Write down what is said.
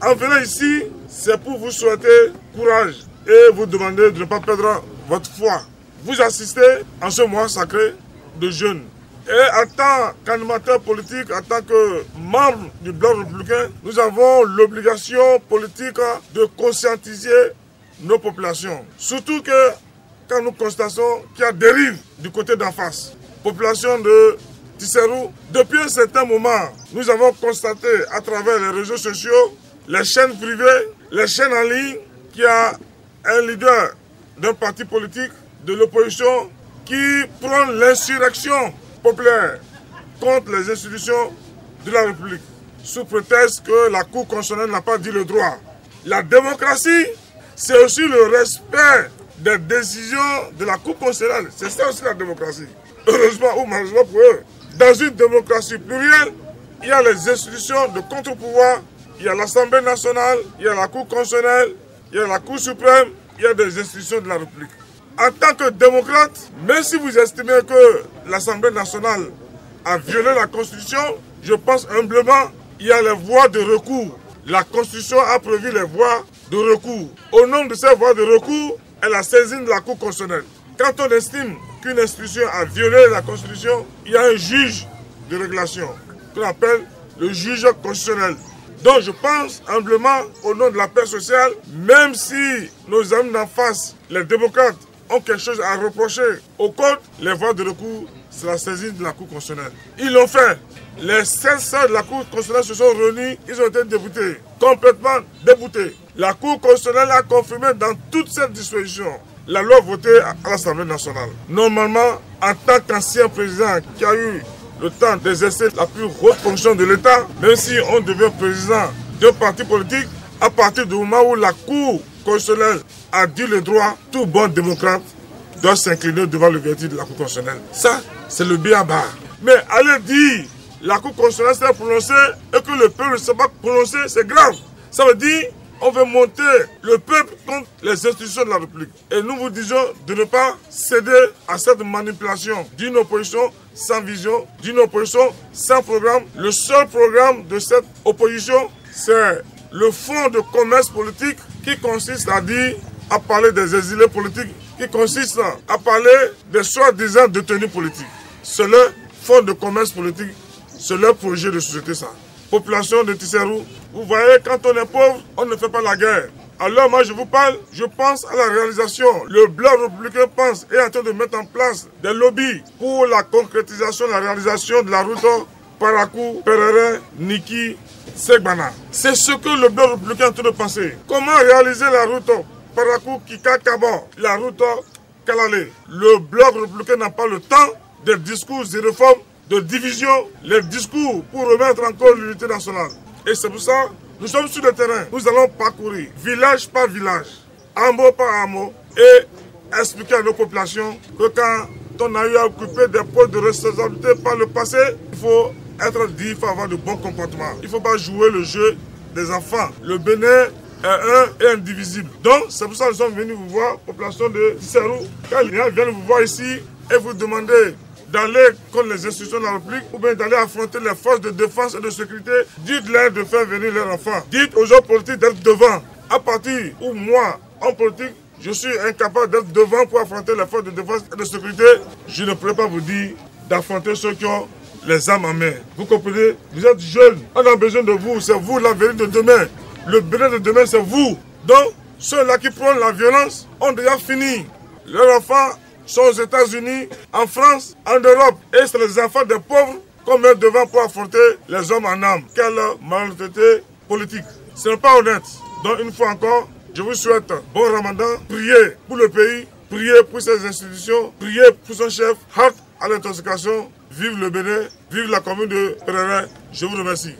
En venant ici, c'est pour vous souhaiter courage et vous demander de ne pas perdre votre foi. Vous assistez en ce mois sacré de jeûne. Et en tant qu'animateur politique, en tant que membre du Bloc républicain, nous avons l'obligation politique de conscientiser nos populations. Surtout que quand nous constatons qu'il y a dérive du côté d'en face, population de Tisserou, depuis un certain moment, nous avons constaté à travers les réseaux sociaux, les chaînes privées, les chaînes en ligne, qu'il y a un leader d'un parti politique de l'opposition qui prend l'insurrection populaire contre les institutions de la République, sous prétexte que la Cour constitutionnelle n'a pas dit le droit. La démocratie, c'est aussi le respect des décisions de la Cour constitutionnelle. C'est ça aussi la démocratie. Heureusement ou malheureusement pour eux. Dans une démocratie plurielle, il y a les institutions de contre-pouvoir, il y a l'Assemblée nationale, il y a la Cour constitutionnelle, il y a la Cour suprême, il y a des institutions de la République. En tant que démocrate, même si vous estimez que l'Assemblée nationale a violé la Constitution, je pense humblement qu'il y a les voies de recours. La Constitution a prévu les voies de recours. Au nom de ces voies de recours, elle a saisi de la Cour constitutionnelle. Quand on estime qu'une institution a violé la Constitution, il y a un juge de régulation qu'on appelle le juge constitutionnel. Donc je pense humblement, au nom de la paix sociale, même si nos amis d'en face, les démocrates, ont quelque chose à reprocher au code, les voies de recours, c'est la saisine de la Cour constitutionnelle. Ils l'ont fait. Les 16 sages de la Cour constitutionnelle se sont réunis, ils ont été déboutés, complètement déboutés. La Cour constitutionnelle a confirmé dans toutes ces dispositions la loi votée à l'Assemblée nationale. Normalement, en tant qu'ancien président qui a eu le temps d'exercer la plus haute fonction de l'État, même si on devient président d'un parti politique, à partir du moment où la Cour constitutionnelle a dit le droit, tout bon démocrate doit s'incliner devant le verdict de la Cour constitutionnelle. Ça, c'est le b.a.-ba. Mais aller dire la Cour constitutionnelle s'est prononcée et que le peuple ne s'est pas prononcé, c'est grave. Ça veut dire on veut monter le peuple contre les institutions de la République. Et nous vous disons de ne pas céder à cette manipulation d'une opposition sans vision, d'une opposition sans programme. Le seul programme de cette opposition, c'est le fonds de commerce politique qui consiste à dire, à parler des exilés politiques, qui consiste à parler des soi-disant détenus politiques. C'est le fonds de commerce politique, c'est leur projet de société ça. Population de Tisserou, vous voyez, quand on est pauvre, on ne fait pas la guerre. Alors moi je vous parle, je pense à la réalisation. Le Bloc républicain pense et est en train de mettre en place des lobbies pour la concrétisation, la réalisation de la route Parakou, Perere, Niki, Segbana. C'est ce que le Bloc républicain est en train de penser. Comment réaliser la route Parakou, Kika, Kabo, la route Kalale. Le Bloc républicain n'a pas le temps des discours et réformes de division, les discours pour remettre en cause l'unité nationale. Et c'est pour ça que nous sommes sur le terrain. Nous allons parcourir village par village, hameau par hameau, et expliquer à nos populations que quand on a eu à occuper des postes de responsabilité par le passé, il faut être dit, il faut avoir de bons comportements. Il ne faut pas jouer le jeu des enfants. Le Bénin est un et indivisible. Donc c'est pour ça que nous sommes venus vous voir, population de Tisserou. Quand les gens viennent vous voir ici et vous demander d'aller contre les institutions de la République ou bien d'aller affronter les forces de défense et de sécurité, dites-leur de faire venir leurs enfants. Dites aux hommes politiques d'être devant. À partir où moi, en politique, je suis incapable d'être devant pour affronter les forces de défense et de sécurité, je ne pourrais pas vous dire d'affronter ceux qui ont les armes en main. Vous comprenez? Vous êtes jeunes, on a besoin de vous, c'est vous l'avenir de demain. Le Bénin de demain, c'est vous. Donc, ceux-là qui prennent la violence ont déjà fini. Leurs enfants sont aux États-Unis, en France, en Europe. Et c'est les enfants des pauvres qu'on met devant pour affronter les hommes en armes. Quelle malhonnêteté politique. Ce n'est pas honnête. Donc une fois encore, je vous souhaite bon Ramadan. Priez pour le pays, priez pour ses institutions, priez pour son chef. Halte à l'intoxication. Vive le Bénin, vive la commune de Perere. Je vous remercie.